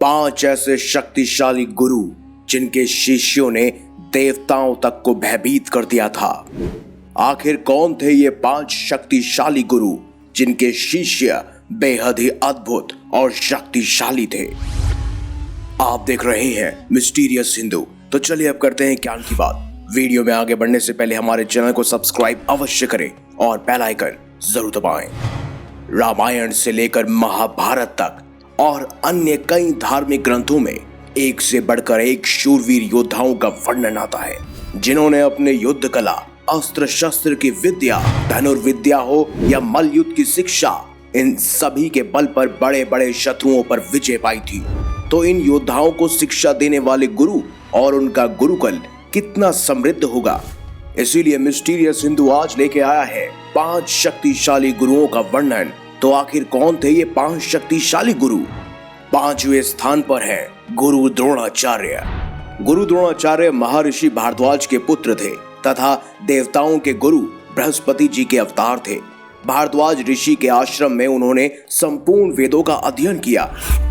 5 ऐसे शक्तिशाली गुरु जिनके शिष्यों ने देवताओं तक को भयभीत कर दिया था। आखिर कौन थे ये 5 शक्तिशाली गुरु जिनके शिष्य बेहद ही अद्भुत और शक्तिशाली थे। आप देख रहे हैं मिस्टीरियस हिंदू। तो चलिए अब करते हैं ज्ञान की बात। वीडियो में आगे बढ़ने से पहले हमारे चैनल को सब्सक्राइब अवश्य करें और बेल आइकन जरूर दबाएं। रामायण से लेकर महाभारत तक और अन्य कई धार्मिक ग्रंथों में एक से बढ़कर एक शूरवीर योद्धाओं का वर्णन आता है, जिन्होंने अपने युद्ध कला, अस्त्र शस्त्र की विद्या, धनुर्विद्या हो या मल्ल युद्ध की शिक्षा, इन सभी के बल पर बड़े बड़े शत्रुओं पर विजय पाई थी। तो इन योद्धाओं को शिक्षा देने वाले गुरु और उनका गुरुकुल कितना समृद्ध होगा। इसीलिए मिस्टीरियस हिंदू आज लेके आया है 5 शक्तिशाली गुरुओं का वर्णन। तो आखिर कौन थे ये 5 शक्तिशाली गुरु? 5वें स्थान पर है गुरु द्रोणाचार्य। गुरु द्रोणाचार्य महर्षि भारद्वाज के पुत्र थे तथा देवताओं के गुरु बृहस्पति जी के अवतार थे। भारद्वाज ऋषि के आश्रम में उन्होंने संपूर्ण वेदों का अध्ययन किया।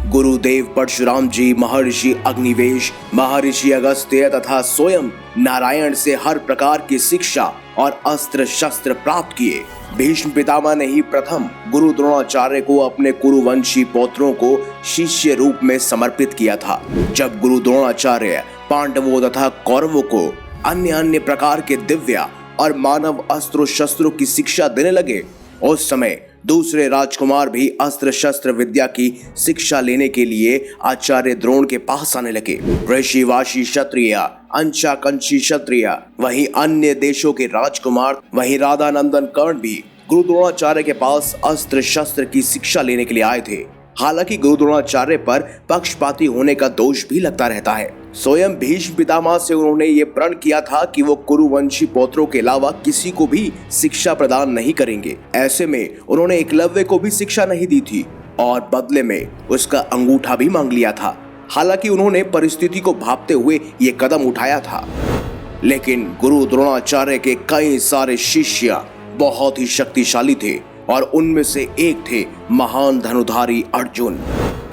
गुरुदेव परशुराम जी, महर्षि अग्निवेश, महर्षि अगस्त्य तथा स्वयं नारायण से हर प्रकार की शिक्षा और अस्त्र शस्त्र प्राप्त किए। भीष्म पितामह ने ही प्रथम गुरु द्रोणाचार्य को अपने कुरुवंशी पौत्रों को शिष्य रूप में समर्पित किया था। जब गुरु द्रोणाचार्य पांडवों तथा कौरवों को अन्य प्रकार के दिव्य और मानव अस्त्रों शस्त्रों की शिक्षा देने लगे, उस समय दूसरे राजकुमार भी अस्त्र शस्त्र विद्या की शिक्षा लेने के लिए आचार्य द्रोण के पास आने लगे। ऋषि वाशी क्षत्रिय, अंशा कंशी क्षत्रिय, वहीं अन्य देशों के राजकुमार, वहीं राधा नंदन कर्ण भी गुरु द्रोणाचार्य के पास अस्त्र शस्त्र की शिक्षा लेने के लिए आए थे। हालांकि गुरु द्रोणाचार्य पर पक्षपाती होने का दोष भी लगता रहता है। स्वयं भीष्म पितामह से उन्होंने ये प्रण किया था कि वो कुरुवंशी पौत्रों के अलावा किसी को भी शिक्षा प्रदान नहीं करेंगे। ऐसे में उन्होंने एकलव्य को भी शिक्षा नहीं दी थी और बदले में उसका अंगूठा भी मांग लिया था। हालांकि उन्होंने परिस्थिति को भांपते हुए ये कदम उठाया था। लेकिन गुरु द्रोणाचार्य के कई सारे शिष्य बहुत ही शक्तिशाली थे और उनमें से एक थे महान धनुधारी अर्जुन।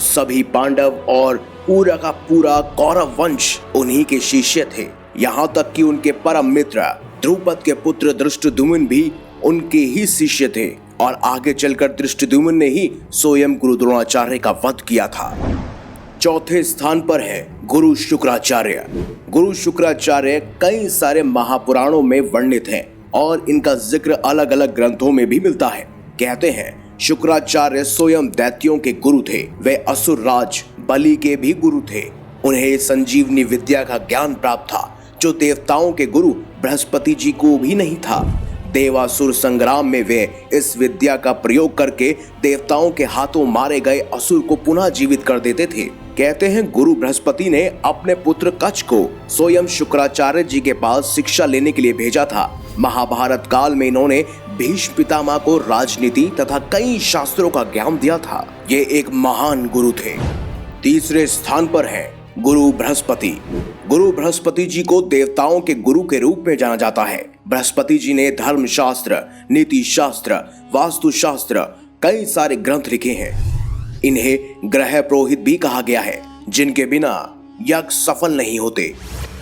सभी पांडव और पूरा का पूरा कौरव वंश उन्हीं के शिष्य थे। यहाँ तक कि उनके परम मित्र द्रुपद के पुत्र धृष्टद्युम्न भी उनके ही शिष्य थे और आगे चलकर धृष्टद्युम्न ने ही स्वयं गुरु द्रोणाचार्य का वध किया था। चौथे स्थान पर है गुरु शुक्राचार्य। गुरु शुक्राचार्य कई सारे महापुराणों में वर्णित हैं और इनका जिक्र अलग अलग ग्रंथों में भी मिलता है। कहते हैं शुक्राचार्य स्वयं दैत्यों के गुरु थे। वे असुर राज बलि के भी गुरु थे। उन्हें संजीवनी विद्या का ज्ञान प्राप्त था, जो देवताओं के गुरु बृहस्पति जी को भी नहीं था। देवासुर संग्राम में वे इस विद्या का प्रयोग करके देवताओं के हाथों मारे गए असुर को पुनः जीवित कर देते थे। कहते हैं गुरु बृहस्पति ने अपने पुत्र कच्छ को स्वयं शुक्राचार्य जी के पास शिक्षा लेने के लिए भेजा था। महाभारत काल में इन्होंने भीष्म पितामह को राजनीति तथा कई शास्त्रों का ज्ञान दिया था। ये एक महान गुरु थे। तीसरे स्थान पर है गुरु बृहस्पति। गुरु बृहस्पति जी को देवताओं के गुरु के रूप में जाना जाता है। बृहस्पति जी ने धर्म शास्त्र, नीति शास्त्र, वास्तु शास्त्र, कई सारे ग्रंथ लिखे हैं। इन्हें ग्रह पुरोहित भी कहा गया है, जिनके बिना यज्ञ सफल नहीं होते।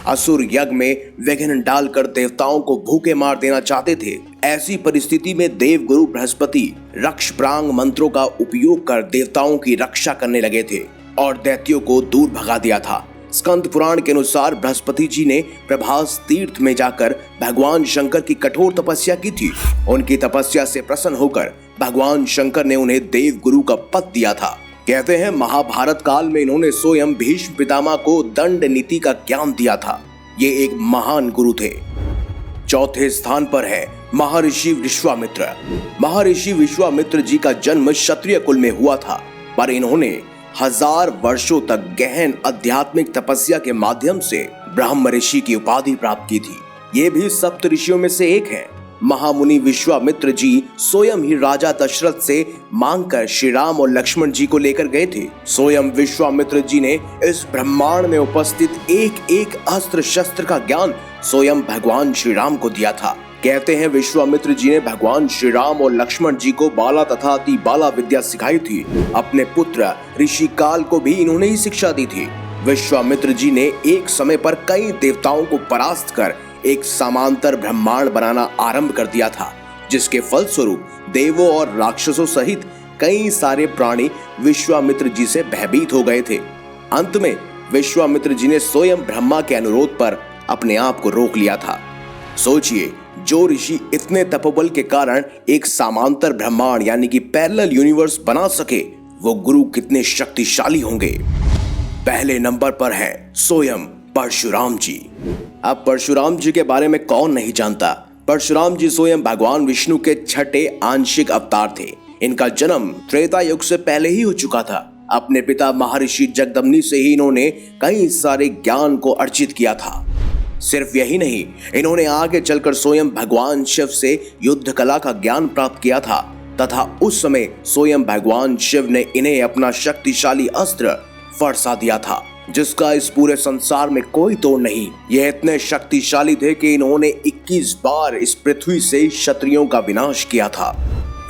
असुर यज्ञ में विघ्न डालकर देवताओं को भूखे मार देना चाहते थे। ऐसी परिस्थिति में देव गुरु बृहस्पति रक्ष प्रांग मंत्रों का उपयोग कर देवताओं की रक्षा करने लगे थे और दैत्यों को दूर भगा दिया था। स्कंद पुराण के अनुसार बृहस्पति जी ने प्रभास तीर्थ में जाकर भगवान शंकर की कठोर तपस्या की थी। उनकी तपस्या से प्रसन्न होकर भगवान शंकर ने उन्हें देव गुरु का पद दिया था। कहते हैं महाभारत काल में इन्होंने स्वयं भीष्म पितामह को दंड नीति का ज्ञान दिया था। ये एक महान गुरु थे। चौथे स्थान पर है महर्षि विश्वामित्र। महर्षि विश्वामित्र जी का जन्म क्षत्रिय कुल में हुआ था, पर इन्होंने 1000 वर्षों तक गहन आध्यात्मिक तपस्या के माध्यम से ब्रह्म ऋषि की उपाधि प्राप्त की थी। ये भी सप्त ऋषियों में से एक हैं। महामुनि विश्वामित्र जी स्वयं ही राजा दशरथ से मांगकर श्री राम और लक्ष्मण जी को लेकर गए थे। स्वयं विश्वामित्र जी ने इस ब्रह्मांड में उपस्थित एक एक अस्त्र शस्त्र का ज्ञान स्वयं भगवान श्री राम को दिया था। कहते हैं विश्वामित्र जी ने भगवान श्री राम और लक्ष्मण जी को बाला तथा अति बाला विद्या सिखाई थी। अपने पुत्र ऋषि काल को भी इन्होंने ही शिक्षा दी थी। विश्वामित्र जी ने एक समय पर कई देवताओं को परास्त कर एक समांतर ब्रह्मांड बनाना आरंभ कर दिया था, जिसके फलस्वरूप देवों और राक्षसों सहित कई सारे प्राणी विश्वामित्र जी से भयभीत हो गए थे। अंत में विश्वामित्र जी ने स्वयं ब्रह्मा के अनुरोध पर अपने आप को रोक लिया था। सोचिए, जो ऋषि इतने तपोबल के कारण एक समांतर ब्रह्मांड यानी कि पैरेलल यूनिवर्स बना सके, वो गुरु कितने शक्तिशाली होंगे। पहले नंबर पर है स्वयं परशुराम जी। अब परशुराम जी के बारे में कौन नहीं जानता। परशुराम जी स्वयं भगवान विष्णु के छठे आंशिक अवतार थे। इनका जन्म त्रेता युग से पहले ही हो चुका था। अपने पिता महर्षि जगदम्नि से ही इन्होंने कई सारे ज्ञान को अर्जित किया था। सिर्फ यही नहीं, इन्होंने आगे चलकर स्वयं भगवान शिव से युद्ध कला का ज्ञान प्राप्त किया था तथा उस समय स्वयं भगवान शिव ने इन्हें अपना शक्तिशाली अस्त्र फरसा दिया था, जिसका इस पूरे संसार में कोई तोड़ नहीं। ये इतने शक्तिशाली थे कि इन्होंने 21 बार इस पृथ्वी से क्षत्रियों का विनाश किया था।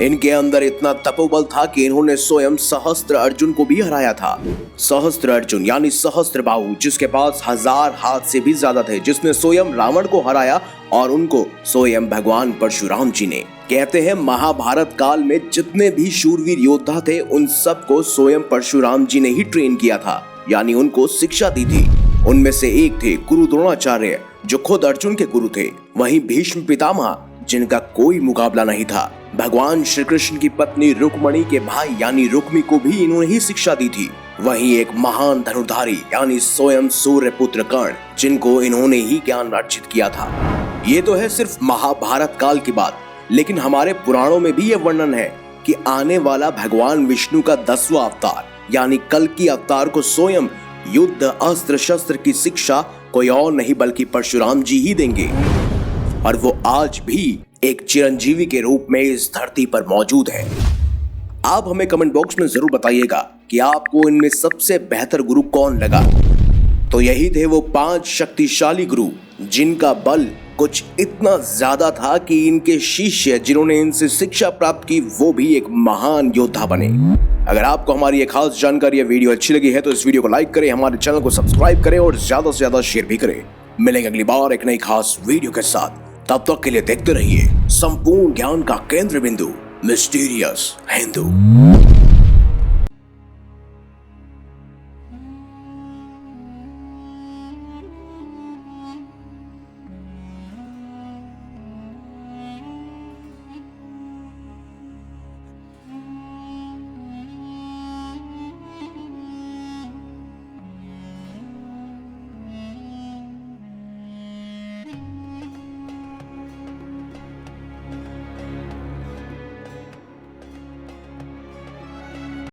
इनके अंदर इतना तपोबल था कि इन्होंने स्वयं सहस्त्र अर्जुन को भी हराया था। सहस्त्र अर्जुन यानी सहस्त्र बाहु, जिसके पास 1000 हाथ से भी ज्यादा थे, जिसने स्वयं रावण को हराया और उनको स्वयं भगवान परशुराम जी ने। कहते हैं महाभारत काल में जितने भी शूरवीर योद्धा थे, उन सबको स्वयं परशुराम जी ने ही ट्रेन किया था, यानी उनको शिक्षा दी थी। उनमें से एक थे गुरु द्रोणाचार्य, जो खुद अर्जुन के गुरु थे। वहीं भीष्म पितामह, जिनका कोई मुकाबला नहीं था। भगवान श्री कृष्ण की पत्नी रुक्मणी के भाई यानी रुक्मी को भी इन्होंने ही शिक्षा दी थी। वहीं एक महान धनुर्धारी यानी स्वयं सूर्य पुत्र कर्ण, जिनको इन्होंने ही ज्ञान अर्जित किया था। ये तो है सिर्फ महाभारत काल की बात, लेकिन हमारे पुराणों में भी ये वर्णन है कि आने वाला भगवान विष्णु का 10वां अवतार यानी कल्कि अवतार को स्वयं युद्ध अस्त्र शस्त्र की शिक्षा कोई और नहीं बल्कि परशुराम जी ही देंगे। और वो आज भी एक चिरंजीवी के रूप में इस धरती पर मौजूद है। आप हमें कमेंट बॉक्स में जरूर बताइएगा कि आपको इनमें सबसे बेहतर गुरु कौन लगा। तो यही थे वो 5 शक्तिशाली गुरु, जिनका बल कुछ इतना ज्यादा था कि इनके शिष्य जिन्होंने इनसे शिक्षा प्राप्त की, वो भी एक महान योद्धा बने। अगर आपको हमारी ये खास जानकारी या वीडियो अच्छी लगी है तो इस वीडियो को लाइक करें, हमारे चैनल को सब्सक्राइब करें और ज्यादा से ज्यादा शेयर भी करें। मिलेंगे अगली बार एक नई खास वीडियो के साथ। तब तक के लिए देखते रहिए संपूर्ण ज्ञान का केंद्र बिंदु मिस्टीरियस हिंदू।